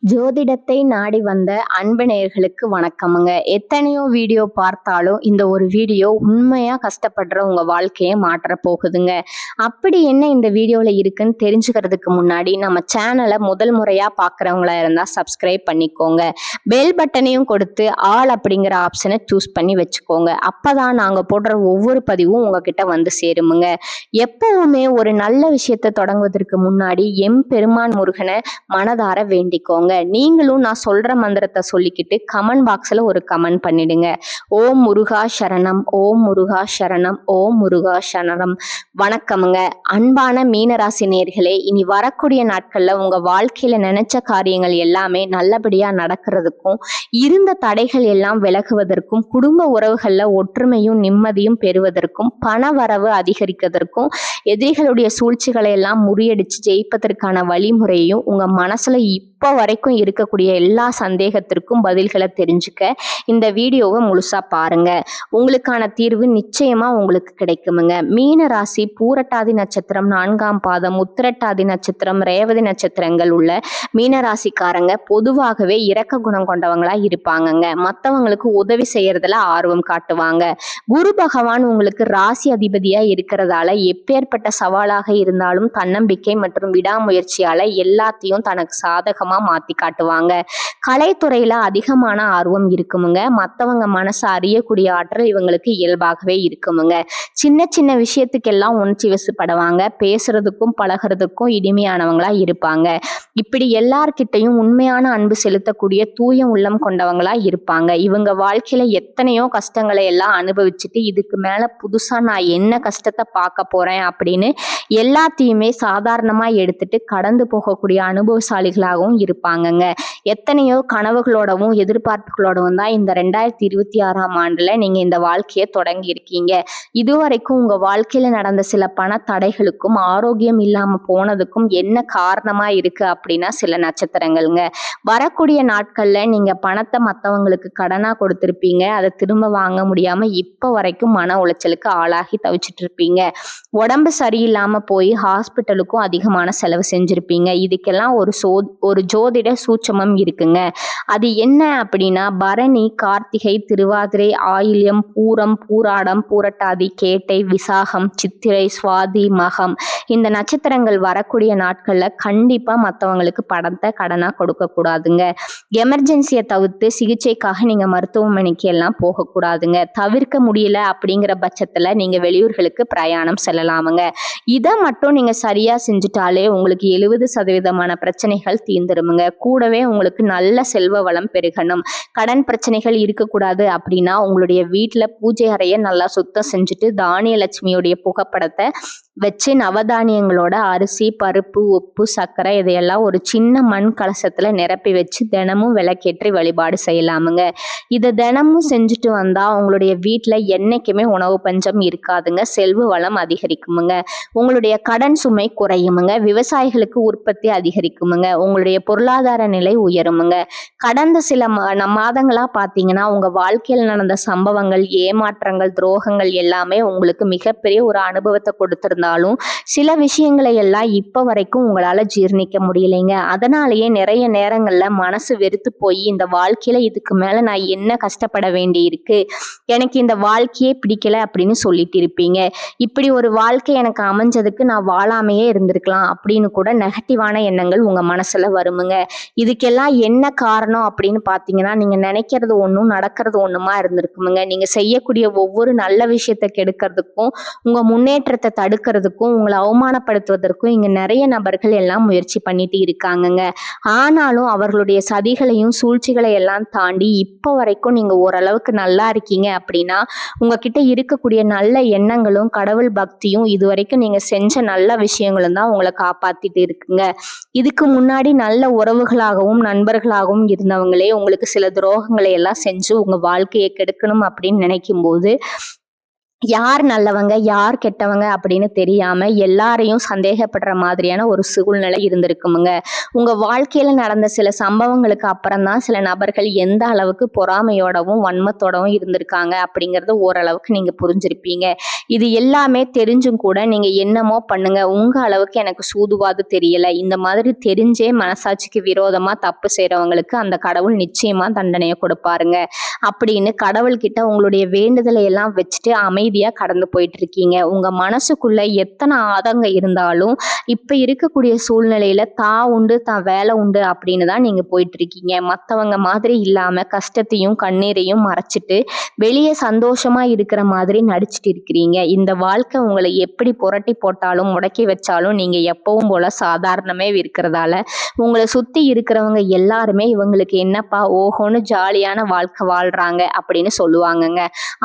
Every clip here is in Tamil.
ஜோதிடத்தை நாடி வந்த அன்பு நேயர்களுக்கு வணக்கமுங்க. எத்தனையோ வீடியோ பார்த்தாலும் இந்த ஒரு வீடியோ உண்மையா கஷ்டப்படுற உங்க வாழ்க்கையை மாற்ற போகுதுங்க. அப்படி என்ன இந்த வீடியோல இருக்குன்னு தெரிஞ்சுக்கிறதுக்கு முன்னாடி நம்ம சேனலை முதல் முறையா பார்க்குறவங்களா இருந்தா சப்ஸ்கிரைப் பண்ணிக்கோங்க. பெல் பட்டனையும் கொடுத்து ஆல் அப்படிங்கிற ஆப்ஷனை சூஸ் பண்ணி வச்சுக்கோங்க. அப்பதான் நாங்க போடுற ஒவ்வொரு பதிவும் உங்ககிட்ட வந்து சேருமுங்க. எப்பவுமே ஒரு நல்ல விஷயத்தை தொடங்குவதற்கு முன்னாடி பெருமான் முருகனை மனதார வேண்டிக்கோங்க. நீங்களும் நான் சொல்ற மந்திரத்தை சொல்லிக்கிட்டு கமெண்ட் பாக்ஸ்ல ஒரு கமெண்ட் பண்ணிடுங்க. ஓம் முருகா சரணம், ஓம் முருகா சரணம், ஓம் முருகா சரணம். வணக்கமுங்க. அன்பான மீனராசி நேயர்களே, இனி வரக்கூடிய நாட்கள்ல உங்க வாழ்க்கையில நினைச்ச காரியங்கள் எல்லாமே நல்லபடியா நடக்கிறதுக்கும், இருந்த தடைகள் எல்லாம் விலகுவதற்கும், குடும்ப உறவுகள்ல ஒற்றுமையும் நிம்மதியும் பெறுவதற்கும், பண வரவு அதிகரிக்கிறதற்கும், எதிரிகளுடைய சூழ்ச்சிகளை எல்லாம் முறியடிச்சு ஜெயிப்பதற்கான வழிமுறையும் உங்க மனசுல இப்போ வரைக்கும் இருக்கக்கூடிய எல்லா சந்தேகத்திற்கும் பதில்களை தெரிஞ்சுக்க இந்த வீடியோவை முழுசா பாருங்க. உங்களுக்கான தீர்வு நிச்சயமா உங்களுக்கு கிடைக்குமுங்க. மீன ராசி பூரட்டாதி நட்சத்திரம் 4ஆம் பாதம், உத்திரட்டாதி நட்சத்திரம், ரேவதி நட்சத்திரங்கள் உள்ள மீனராசிக்காரங்க பொதுவாகவே இரக்க குணம் கொண்டவங்களா இருப்பாங்கங்க. மற்றவங்களுக்கு உதவி செய்யறதுல ஆர்வம் காட்டுவாங்க. குரு பகவான் உங்களுக்கு ராசி அதிபதியா இருக்கிறதால எப்பேற்பட்ட சவாலாக இருந்தாலும் தன்னம்பிக்கை மற்றும் விடாமுயற்சியால எல்லாத்தையும் தனக்கு சாதகமா மாத்தி காட்டுவாங்க. கலைத்துறையில அதிகமான ஆர்வம் இருக்குமுங்க. மற்றவங்க மனசை அறியக்கூடிய ஆற்றல் இவங்களுக்கு இயல்பாகவே இருக்குமுங்க. சின்ன சின்ன விஷயத்துக்கெல்லாம் உணர்ச்சி வசப்படுவாங்க. பேசுறதுக்கும் பழகிறதுக்கும் இனிமையானவங்களா இருப்பாங்க. இப்படி எல்லார்கிட்டையும் உண்மையான அன்பு செலுத்தக்கூடிய தூய உள்ளம் கொண்டவங்களா இருப்பாங்க. இவங்க வாழ்க்கையில எத்தனையோ கஷ்டங்களை எல்லாம் அனுபவிச்சுட்டு இதுக்கு மேல புதுசா நான் என்ன கஷ்டத்தை பார்க்க போறேன் அப்படின்னு எல்லாத்தையுமே சாதாரணமா எடுத்துட்டு கடந்து போகக்கூடிய அனுபவசாலிகளாகவும் இருப்பாங்கங்க. எத்தனையோ கனவுகளோடவும் எதிர்பார்ப்புகளோடவும் தான் இந்த 2026ஆம் ஆண்டுல நீங்க இந்த வாழ்க்கையை தொடங்கி இருக்கீங்க. இதுவரைக்கும் உங்க வாழ்க்கையில நடந்த சில பண தடைகளுக்கும் ஆரோக்கியம் இல்லாம போனதுக்கும் என்ன காரணமா இருக்கு அப்படின்னா சில நட்சத்திரங்கள்ங்க. வரக்கூடிய நாட்கள்ல நீங்க பணத்தை மற்றவங்களுக்கு கடனா கொடுத்திருப்பீங்க. அதை திரும்ப வாங்க முடியாம இப்ப வரைக்கும் மன உளைச்சலுக்கு ஆளாகி தவிச்சிட்டு இருப்பீங்க. உடம்பு சரியில்லாம போய் ஹாஸ்பிட்டலுக்கும் அதிகமான செலவு செஞ்சிருப்பீங்க. இதுக்கெல்லாம் ஒரு ஜோதிட சூட்சமம் இருக்குங்க. அது என்ன அப்படின்னா பரணி, கார்த்திகை, திருவாதிரை, ஆயில்யம், பூரம், பூராடம், பூரட்டாதி, கேட்டை, விசாகம், சித்திரை, சுவாதி, மகம் இந்த நட்சத்திரங்கள் வரக்கூடிய நாட்கள்ல கண்டிப்பா மற்றவங்களுக்கு பணத்தை கடனா கொடுக்க கூடாதுங்க. எமர்ஜென்சியை தவிர்த்து சிகிச்சைக்காக நீங்க மருத்துவமனைக்கு எல்லாம் போகக்கூடாதுங்க. தவிர்க்க முடியல அப்படிங்கிற பட்சத்துல நீங்க வெளியூர்களுக்கு பிரயாணம் செல்லலாமுங்க. இதை மட்டும் நீங்க சரியா செஞ்சுட்டாலே உங்களுக்கு 70% பிரச்சனைகள் தீர்ந்துருமுங்க. கூடவே உங்களுக்கு நல்ல செல்வ வளம் பெருகணும். கடன் பிரச்சனைகள் இருக்கக்கூடாது அப்படின்னா உங்களுடைய வீட்டுல பூஜை அறையை நல்லா சுத்தம் செஞ்சுட்டு தானிய லட்சுமியுடைய புகைப்படத்தை வச்சு நவதானியங்களோட அரிசி, பருப்பு, உப்பு, சர்க்கரை இதையெல்லாம் ஒரு சின்ன மண் கலசத்துல நிரப்பி வச்சு தினமும் விளக்கேற்றி வழிபாடு செய்யலாமுங்க. இதை தினமும் செஞ்சுட்டு வந்தா உங்களுடைய வீட்டுல என்னைக்குமே உணவு பஞ்சம் இருக்காதுங்க. செல்வ வளம் அதிகரிக்குமுங்க. உங்களுடைய கடன் சுமை குறையுமுங்க. விவசாயிகளுக்கு உற்பத்தி அதிகரிக்குமுங்க. உங்களுடைய பொருளாதார நிலை உயருமுங்க. கடந்த சில மாதங்களா பார்த்தீங்கன்னா உங்க வாழ்க்கையில் நடந்த சம்பவங்கள், ஏமாற்றங்கள், துரோகங்கள் எல்லாமே உங்களுக்கு மிகப்பெரிய ஒரு அனுபவத்தை கொடுத்திருந்தாலும் சில விஷயங்களை எல்லாம் இப்ப வரைக்கும் உங்களால ஜீர்ணிக்க முடியலைங்க. அதனாலேயே நிறைய நேரங்கள்ல மனசு வெறுத்து போய் இந்த வாழ்க்கையில இதுக்கு மேல நான் என்ன கஷ்டப்பட வேண்டி இருக்கு, எனக்கு இந்த வாழ்க்கையே பிடிக்கல அப்படின்னு சொல்லிட்டு இருப்பீங்க. இப்படி ஒரு வாழ்க்கை எனக்கு அமைஞ்சதுக்கு நான் வாழாமையே இருந்திருக்கலாம் அப்படின்னு கூட நெகட்டிவான எண்ணங்கள் உங்க மனசுல வருமுங்க. இதுக்கெல்லாம் என்ன காரணம் அப்படின்னு பார்த்தீங்கன்னா நீங்க நினைக்கிறது ஒன்றும் நடக்கிறது ஒண்ணுமா இருந்திருக்குமுங்க. நீங்க செய்யக்கூடிய ஒவ்வொரு நல்ல விஷயத்தை கெடுக்கிறதுக்கும், உங்க முன்னேற்றத்தை தடுக்கிறதுக்கும், உங்களை அவமானப்படுத்துவதற்கும் இங்க நிறைய நபர்கள் எல்லாம் முயற்சி பண்ணிட்டு இருக்காங்கங்க. ஆனாலும் அவர்களுடைய சதிகளையும் சூழ்ச்சிகளை எல்லாம் தாண்டி இப்போ வரைக்கும் நீங்க ஓரளவுக்கு நல்லா இருக்கீங்க அப்படின்னா உங்ககிட்ட இருக்கக்கூடிய நல்ல எண்ணங்களும் கடவுள் பக்தியும் இதுவரைக்கும் நீங்க செஞ்ச நல்ல விஷயங்களும் தான் உங்களை காப்பாத்திட்டு இருக்குங்க. இதுக்கு முன்னாடி நல்ல உறவுகளாகவும் நண்பர்களாகவும் இருந்தவங்களே உங்களுக்கு சில துரோகங்களை எல்லாம் செஞ்சு உங்க வாழ்க்கையை கெடுக்கணும் அப்படின்னு நினைக்கும் போது யார் நல்லவங்க யார் கெட்டவங்க அப்படின்னு தெரியாம எல்லாரையும் சந்தேகப்படுற மாதிரியான ஒரு சூழ்நிலை இருந்திருக்குமுங்க. உங்க வாழ்க்கையில நடந்த சில சம்பவங்களுக்கு அப்புறம் தான் சில நபர்கள் எந்த அளவுக்கு பொறாமையோடவும் வன்மத்தோடவும் இருந்திருக்காங்க அப்படிங்கறது ஓரளவுக்கு நீங்க புரிஞ்சிருப்பீங்க. இது எல்லாமே தெரிஞ்சும் கூட நீங்க என்னமோ பண்ணுங்க, உங்க அளவுக்கு எனக்கு சூதுவாது தெரியல, இந்த மாதிரி தெரிஞ்சே மனசாட்சிக்கு விரோதமா தப்பு செய்யறவங்களுக்கு அந்த கடவுள் நிச்சயமா தண்டனையை கொடுப்பாருங்க அப்படின்னு கடவுள்கிட்ட உங்களுடைய வேண்டுதலை எல்லாம் வச்சுட்டு அமைதியா கடந்து போயிட்டு இருக்கீங்க. உங்க மனசுக்குள்ள எத்தனை ஆதங்கம் இருந்தாலும் இப்ப இருக்கக்கூடிய சூழ்நிலையில உண்டு தான் வேலை உண்டு அப்படின்னு தான் நீங்க போயிட்டு இருக்கீங்க. மத்தவங்க மாதிரி இல்லாம கஷ்டத்தையும் கண்ணீரையும் மறைச்சிட்டு வெளியே சந்தோஷமா இருக்கிற மாதிரி நடிச்சிட்டு இருக்கிறீங்க. இந்த வாழ்க்கை உங்களை எப்படி புரட்டி போட்டாலும் முடக்கி வச்சாலும் நீங்க எப்பவும் போல சாதாரணமே இருக்கிறதால உங்களை சுத்தி இருக்கிறவங்க எல்லாருமே இவங்களுக்கு என்னப்பா ஓஹோன்னு ஜாலியான வாழ்க்கை வாழ்றாங்க அப்படின்னு சொல்லுவாங்கங்க.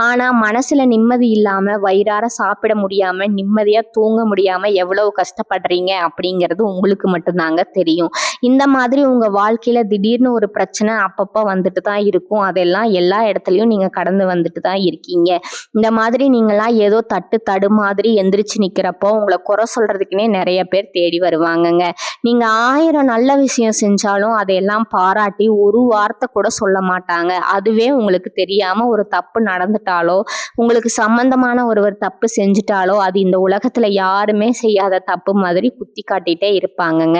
ஆனா மனசுல நிம்மதி இல்லாம வயிறார சாப்பிட முடியாம நிம்மதியா தூங்க முடியாம எவ்வளவு கஷ்டப்படுறீங்க அப்படிங்கிறது உங்களுக்கு மட்டும்தாங்க தெரியும். இந்த மாதிரி உங்க வாழ்க்கையில திடீர்னு ஒரு பிரச்சனை அப்பப்ப வந்துட்டு தான் இருக்கும். அதெல்லாம் எல்லா இடத்துலயும் நீங்க கடந்து வந்துட்டு தான் இருக்கீங்க. இந்த மாதிரி நீங்களாம் ஏதோ தடு மாதிரி எந்திரிச்சு நிக்கிறப்போ உங்களை குறை சொல்றதுக்குன்னே நிறைய பேர் தேடி வருவாங்கங்க. நீங்க 1000 நல்ல விஷயம் செஞ்சாலும் அதையெல்லாம் பாராட்டி ஒரு வார்த்தை கூட சொல்ல மாட்டாங்க. அதுவே உங்களுக்கு தெரியாம ஒரு தப்பு நடந்துட்டாலோ உங்களுக்கு சம்பந்தமான ஒருவர் தப்பு செஞ்சுட்டாலோ அது இந்த உலகத்துல யாருமே செய்யாத தப்பு மாதிரி குத்தி காட்டிட்டே இருப்பாங்கங்க.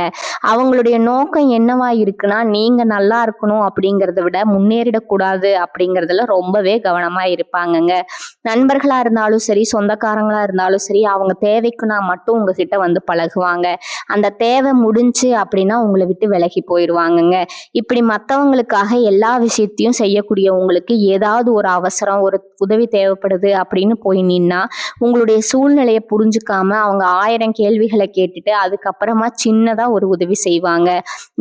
அவங்களுடைய நோக்கம் என்னவா இருக்குன்னா நீங்க நல்லா இருக்கணும் அப்படிங்கறத விட முன்னேறிடக்கூடாது அப்படிங்கறதுல ரொம்பவே கவனமா இருப்பாங்கங்க. நண்பர்களா இருந்தாலும் சரி சொந்தக்காரங்களா இருந்தாலும் சரி அவங்க தேவைக்குன்னா மட்டும் உங்ககிட்ட வந்து பழகுவாங்க. அந்த தேவை முடிஞ்சு அப்படின்னா உங்களை விட்டு விலகி போயிடுவாங்கங்க. இப்படி மற்றவங்களுக்காக எல்லா விஷயத்தையும் செய்யக்கூடிய உங்களுக்கு ஏதாவது ஒரு அவசரம் ஒரு உதவி தேவைப்படுது அப்படின்னு போய் நின்னா உங்களுடைய சூழ்நிலையை புரிஞ்சுக்காம அவங்க 1000 கேள்விகளை கேட்டுட்டு அதுக்கப்புறமா சின்னதா ஒரு உதவி செய்வாங்க.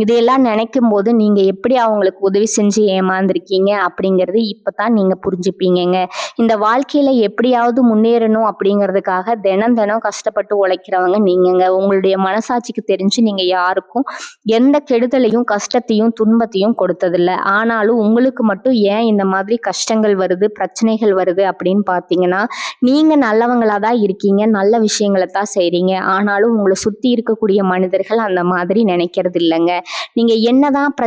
இதையெல்லாம் நினைக்கும் போது நீங்க எப்படி அவங்களுக்கு உதவி செஞ்சு ஏமாந்துருக்கீங்க அப்படிங்கிறது இப்பதான் நீங்க புரிஞ்சுப்பீங்கங்க. இந்த வாழ்க்கையில எப்படியாவது முன்னேறணும் அப்படிங்கிறதுக்காக தினம் தினம் கஷ்டப்பட்டு உழைக்கிறவங்க நீங்கங்க. உங்களுடைய மனசாட்சிக்கு தெரிஞ்சு நீங்க யாருக்கும் எந்த கெடுதலையும் கஷ்டத்தையும் துன்பத்தையும் கொடுத்ததில்ல. ஆனாலும் உங்களுக்கு மட்டும் ஏன் இந்த மாதிரி கஷ்டங்கள் வருது பிரச்சனைகள் வருது அப்படின்னு பார்த்தீங்கன்னா நீங்க நல்லவங்களா தான் இருக்கீங்க, நல்ல விஷயங்களை தான் செய்றீங்க. ஆனாலும் உங்களை சுத்தி இருக்கக்கூடிய மனிதர்கள் அந்த மாதிரி நினைக்கிறது இல்லைங்க. நீங்க என்னதான்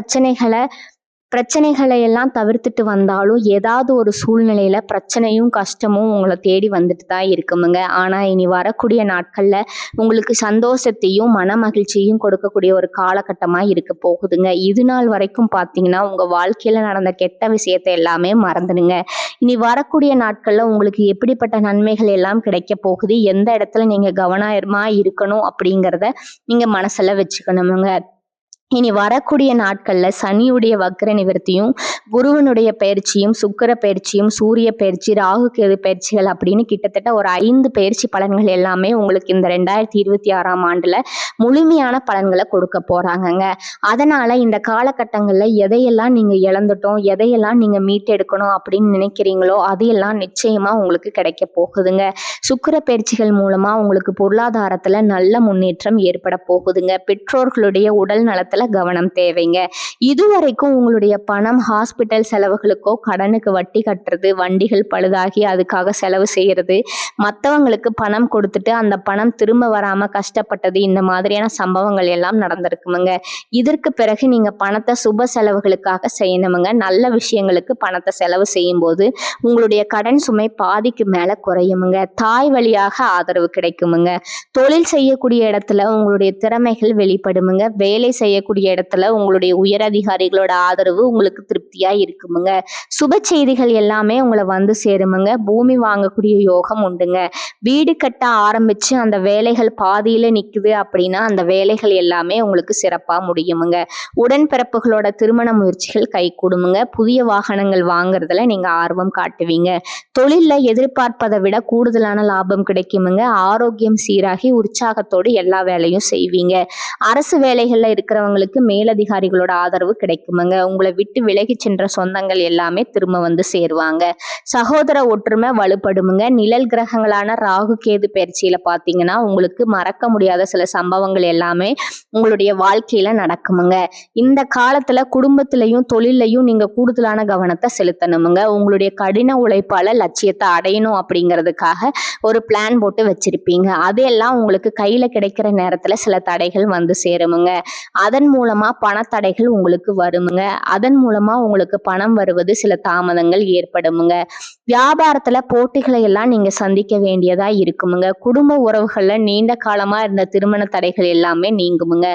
பிரச்சனைகளை எல்லாம் தவிர்த்துட்டு வந்தாலும் ஏதாவது ஒரு சூழ்நிலையில பிரச்சனையும் கஷ்டமும் உங்களை தேடி வந்துட்டு தான் இருக்குமுங்க. ஆனா இனி வரக்கூடிய நாட்கள்ல உங்களுக்கு சந்தோஷத்தையும் மன மகிழ்ச்சியையும் கொடுக்கக்கூடிய ஒரு காலகட்டமா இருக்க போகுதுங்க. இது நாள் வரைக்கும் பார்த்தீங்கன்னா உங்க வாழ்க்கையில நடந்த கெட்ட விஷயத்தை எல்லாமே மறந்துடுங்க. இனி வரக்கூடிய நாட்கள்ல உங்களுக்கு எப்படிப்பட்ட நன்மைகள் எல்லாம் கிடைக்க போகுது, எந்த இடத்துல நீங்க கவனமா இருக்கணும் அப்படிங்கிறத நீங்க மனசுல வச்சுக்கணுமுங்க. இனி வரக்கூடிய நாட்கள்ல சனியுடைய வக்ர நிவர்த்தியும் குருவனுடைய பயிற்சியும் சுக்கிர பயிற்சியும் சூரிய பயிற்சி ராகு கேது பயிற்சிகள் அப்படின்னு கிட்டத்தட்ட ஒரு 5 பயிற்சி பலன்கள் எல்லாமே உங்களுக்கு இந்த 2026ஆம் ஆண்டுல முழுமையான பலன்களை கொடுக்க போறாங்கங்க. அதனால இந்த காலகட்டங்கள்ல எதையெல்லாம் நீங்க இழந்துட்டோம் எதையெல்லாம் நீங்க மீட்டெடுக்கணும் அப்படின்னு நினைக்கிறீங்களோ அதையெல்லாம் நிச்சயமா உங்களுக்கு கிடைக்க போகுதுங்க. சுக்கிர பயிற்சிகள் மூலமா உங்களுக்கு பொருளாதாரத்துல நல்ல முன்னேற்றம் ஏற்பட போகுதுங்க. பெற்றோர்களுடைய உடல் நலத்துல கவனம் தேவைங்க. இதுவரைக்கும் உங்களுடைய பணம் ஹாஸ்பிட்டல் செலவுகளுக்கோ கடனுக்கு வட்டி கட்டுறது வண்டிகள் பழுதாகி அதுக்காக செலவு செய்யறது மற்றவங்களுக்கு பணம் கொடுத்துட்டு அந்த பணம் திரும்ப வராம கஷ்டப்பட்டது இந்த மாதிரியான சம்பவங்கள் எல்லாம் நடந்திருக்குமுங்க. இதற்கு பிறகு நீங்க பணத்தை சுப செலவுகளுக்காக செய்யணுமுங்க. நல்ல விஷயங்களுக்கு பணத்தை செலவு செய்யும் போது உங்களுடைய கடன் சுமை பாதிக்கு மேல குறையுமுங்க. தாய் வழியாக ஆதரவு கிடைக்குமுங்க. தொழில் செய்யக்கூடிய இடத்துல உங்களுடைய திறமைகள் வெளிப்படுமுங்க. வேலை செய்யக்கூடிய இடத்துல உங்களுடைய உயர் அதிகாரிகளோட ஆதரவு உங்களுக்கு திருப்தியா இருக்குமுங்க. சுப செய்திகள் எல்லாமே உங்களை வந்து சேருமுங்க. பூமி வாங்கக்கூடிய யோகம் உண்டுங்க. வீடு கட்ட ஆரம்பிச்சு அந்த வேலைகள் பாதியில நிக்குது அப்படின்னா அந்த வேலைகள் எல்லாமே உங்களுக்கு சிறப்பா முடியுமுங்க. உடன்பிறப்புகளோட திருமண முயற்சிகள் கை கூடுமுங்க. புதிய வாகனங்கள் வாங்குறதுல நீங்க ஆர்வம் காட்டுவீங்க. தொழில்ல எதிர்பார்ப்பதை விட கூடுதலான லாபம் கிடைக்குமுங்க. ஆரோக்கியம் சீராகி உற்சாகத்தோடு எல்லா வேலையும் செய்வீங்க. அரசு வேலைகள்ல இருக்கிறவங்க உங்களுக்கு மேலதிகாரிகளோட ஆதரவு கிடைக்குமுங்க. உங்களை விட்டு விலகி சென்ற சொந்தங்கள் எல்லாமே திரும்ப வந்து சேருவாங்க. சகோதர ஒற்றுமை வலுப்படுமுங்க. நிழல் கிரகங்களான ராகு கேது பயிற்சியில பாத்தீங்கன்னா உங்களுக்கு மறக்க முடியாத சில சம்பவங்கள் எல்லாமே உங்களுடைய வாழ்க்கையில நடக்குமுங்க. இந்த காலத்துல குடும்பத்திலையும் தொழிலையும் நீங்க கூடுதலான கவனத்தை செலுத்தணுமுங்க. உங்களுடைய கடின உழைப்பால லட்சியத்தை அடையணும் அப்படிங்கிறதுக்காக ஒரு பிளான் போட்டு வச்சிருப்பீங்க. அதையெல்லாம் உங்களுக்கு கையில கிடைக்கிற நேரத்துல சில தடைகள் வந்து சேருமுங்க. அதன் மூலமா பணத்தடைகள் உங்களுக்கு வருமுங்க. அதன் மூலமா உங்களுக்கு பணம் வருவது சில தாமதங்கள் ஏற்படுமுங்க. வியாபாரத்துல போட்டிகளை எல்லாம் நீங்க சந்திக்க வேண்டியதா இருக்குமுங்க. குடும்ப உறவுகள்ல நீண்ட காலமா இருந்த திருமண தடைகள் எல்லாமே நீங்குமுங்க.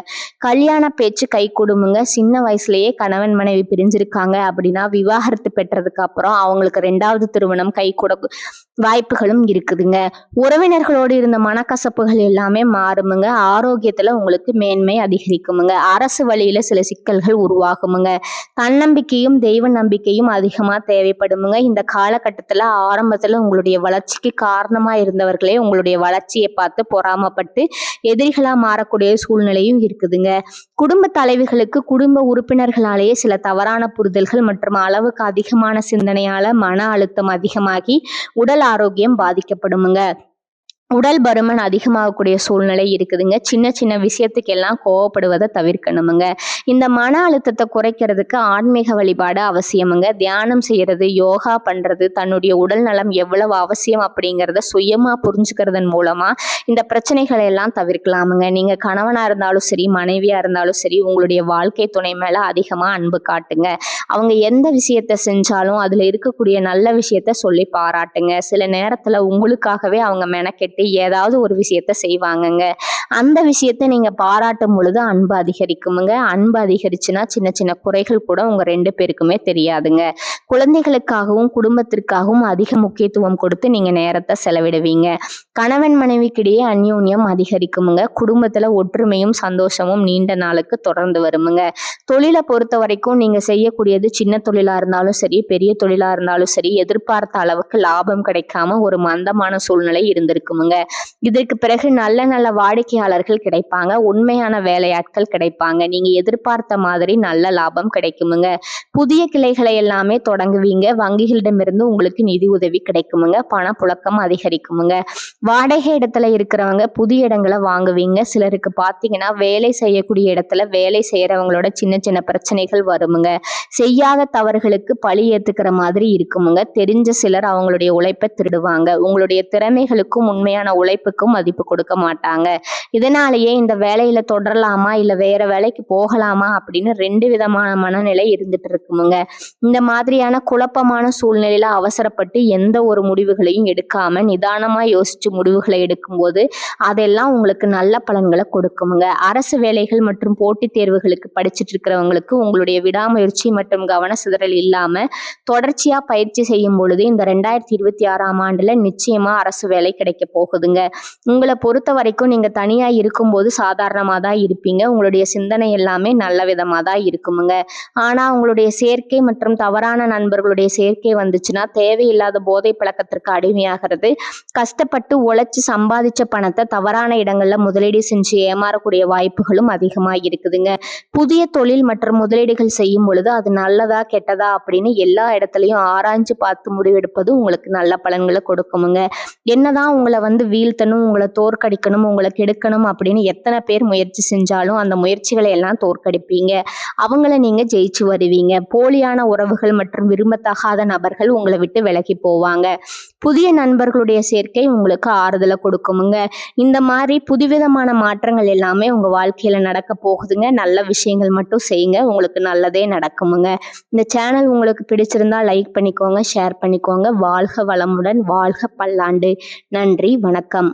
கல்யாண பேச்சு கை கொடுமுங்க. சின்ன வயசுலயே கணவன் மனைவி பிரிஞ்சிருக்காங்க அப்படின்னா விவாகரத்து பெற்றதுக்கு அப்புறம் அவங்களுக்கு 2வது திருமணம் கை கூட வாய்ப்புகளும் இருக்குதுங்க. உறவினர்களோடு இருந்த மனக்கசப்புகள் எல்லாமே மாறுமுங்க. ஆரோக்கியத்துல உங்களுக்கு மேன்மை அதிகரிக்குமுங்க. அரசு வழியில சில சிக்கல்கள் உருவாகுமுங்க. தன்னம்பிக்கையும் தெய்வ நம்பிக்கையும் அதிகமா தேவைப்படுமுங்க. இந்த காலகட்டத்துல ஆரம்பத்துல உங்களுடைய வளர்ச்சிக்கு காரணமா இருந்தவர்களே உங்களுடைய வளர்ச்சியை பார்த்து பொறாமப்பட்டு எதிரிகளா மாறக்கூடிய சூழ்நிலையும் இருக்குதுங்க. குடும்ப தலைவிகளுக்கு குடும்ப உறுப்பினர்களாலேயே சில தவறான புரிதல்கள் மற்றும் அளவுக்கு அதிகமான சிந்தனையால மன அழுத்தம் அதிகமாகி உடல் ஆரோக்கியம் பாதிக்கப்படுமுங்க. உடல் பருமன் அதிகமாகக்கூடிய சூழ்நிலை இருக்குதுங்க. சின்ன சின்ன விஷயத்துக்கு எல்லாம் கோவப்படுவதை தவிர்க்கணுமுங்க. இந்த மன அழுத்தத்தை குறைக்கிறதுக்கு ஆன்மீக வழிபாடு அவசியமுங்க. தியானம் செய்யறது, யோகா பண்றது, தன்னுடைய உடல் நலம் எவ்வளவு அவசியம் அப்படிங்கிறத சுயமா புரிஞ்சுக்கிறதன் மூலமா இந்த பிரச்சனைகளை எல்லாம் தவிர்க்கலாமுங்க. நீங்க கணவனா இருந்தாலும் சரி, மனைவியா இருந்தாலும் சரி, உங்களுடைய வாழ்க்கை துணை மேல அதிகமா அன்பு காட்டுங்க. அவங்க எந்த விஷயத்த செஞ்சாலும் அதுல இருக்கக்கூடிய நல்ல விஷயத்த சொல்லி பாராட்டுங்க. சில நேரத்துல உங்களுக்காகவே அவங்க மெனக்கெட்டு ஏதாவது ஒரு விஷயத்த செய்வாங்கங்க. அந்த விஷயத்த நீங்க பாராட்டும் பொழுது அன்பு அதிகரிக்குமுங்க. அன்பு அதிகரிச்சுன்னா சின்ன சின்ன குறைகள் கூட உங்க 2 பேருக்குமே தெரியாதுங்க. குழந்தைகளுக்காகவும் குடும்பத்திற்காகவும் அதிக முக்கியத்துவம் கொடுத்து நீங்க நேரத்தை செலவிடுவீங்க. கணவன் மனைவிக்கிடையே அந்யோன்யம் அதிகரிக்குமுங்க. குடும்பத்துல ஒற்றுமையும் சந்தோஷமும் நீண்ட நாளுக்கு தொடர்ந்து வருமுங்க. தொழிலை பொறுத்த வரைக்கும் நீங்க செய்யக்கூடியது சின்ன தொழிலா இருந்தாலும் சரி, பெரிய தொழிலா இருந்தாலும் சரி, எதிர்பார்த்த அளவுக்கு லாபம் கிடைக்காம ஒரு மந்தமான சூழ்நிலை இருந்திருக்குமுங்க. இதற்கு பிறகு நல்ல நல்ல வாடிக்கையாளர்கள் கிடைப்பாங்க. உண்மையான வேலையாட்கள் கிடைப்பாங்க. நீங்க எதிர்பார்த்த மாதிரி நல்ல லாபம் கிடைக்குமுங்க. புதிய கிளைகளை எல்லாமே தொடங்குவீங்க. வங்கிகளிடமிருந்து உங்களுக்கு நிதி உதவி கிடைக்குமுங்க. பணப்புழக்கம் அதிகரிக்குமுங்க. வாடகை இடத்துல இருக்கிறவங்க புதிய இடங்களை வாங்குவீங்க. சிலருக்கு பாத்தீங்கன்னா வேலை செய்யக்கூடிய இடத்துல வேலை செய்யறவங்களோட சின்ன சின்ன பிரச்சனைகள் வருமுங்க. செய்யாத தவறுகளுக்கு பழி ஏத்துக்கிற மாதிரி இருக்குமுங்க. தெரிஞ்ச சிலர் அவங்களுடைய உழைப்பை திருடுவாங்க. உங்களுடைய திறமைகளுக்கும் உண்மையான உழைப்புக்கும் மதிப்பு கொடுக்க மாட்டாங்க. இதனாலேயே இந்த வேலையில தொடரலாமா இல்ல வேற வேலைக்கு போகலாமா அப்படின்னு 2 விதமான மனநிலை இருந்துட்டு இருக்குமுங்க. இந்த மாதிரியான குழப்பமான சூழ்நிலையில அவசரப்பட்டு எந்த ஒரு முடிவுகளையும் எடுக்காம நிதானமா யோசிச்சு முடிவுகளை எடுக்கும்போது அதெல்லாம் உங்களுக்கு நல்ல பலன்களை கொடுக்குமுங்க. அரசு வேலைகள் மற்றும் போட்டித் தேர்வுகளுக்கு படிச்சுட்டு இருக்கிறவங்களுக்கு உங்களுடைய விடாமுயற்சி மற்றும் கவன சிதறல் இல்லாம தொடர்ச்சியா பயிற்சி செய்யும் பொழுது இந்த 2026ஆம் ஆண்டுல நிச்சயமா அரசு வேலை கிடைக்க போகுதுங்க. உங்களை பொறுத்த வரைக்கும் நீங்க தனியா இருக்கும்போது சாதாரணமா தான் இருப்பீங்க. உங்களுடைய சிந்தனை எல்லாமே நல்ல விதமா தான் இருக்குமுங்க. ஆனா உங்களுடைய சேர்க்கை மற்றும் தவறான நண்பர்களுடைய சேர்க்கை வந்துச்சுன்னா தேவையில்லாத போதை பழக்கத்திற்கு அடிமையாகிறது. கஷ்டப்பட்டு உழைச்சு சம்பாதிச்ச பணத்தை தவறான இடங்கள்ல முதலீடு செஞ்சு ஏமாறக்கூடிய வாய்ப்புகளும் அதிகமா இருக்குதுங்க. புதிய தொழில் மற்றும் முதலீடுகள் செய்யும் பொழுது அது நல்லதா கெட்டதா அப்படின்னு எல்லா இடத்துலயும் ஆராய்ஞ்சு பார்த்து முடிவெடுப்பது உங்களுக்கு நல்ல பலன்களை கொடுக்குமுங்க. என்னதான் உங்களை வீழ்த்தணும், உங்களை தோற்கடிக்கணும், உங்களை கெடுக்கணும் அப்படின்னு எத்தனை பேர் முயற்சி செஞ்சாலும் அந்த முயற்சிகளை எல்லாம் தோற்கடிப்பீங்க. அவங்கள நீங்க ஜெயிச்சு வருவீங்க. போலியான உறவுகள் மற்றும் விரும்பத்தகாத நபர்கள் உங்களை விட்டு விலகி போவாங்க. புதிய நண்பர்களுடைய சேர்க்கை உங்களுக்கு ஆறுதலை கொடுக்குமுங்க. இந்த மாதிரி புதுவிதமான மாற்றங்கள் எல்லாமே உங்க வாழ்க்கையில நடக்க போகுதுங்க. நல்ல விஷயங்கள் மட்டும் செய்யுங்க, உங்களுக்கு நல்லதே நடக்குமுங்க. இந்த சேனல் உங்களுக்கு பிடிச்சிருந்தா லைக் பண்ணிக்கோங்க, ஷேர் பண்ணிக்கோங்க. வாழ்க வளமுடன், வாழ்க பல்லாண்டு. நன்றி, வணக்கம்.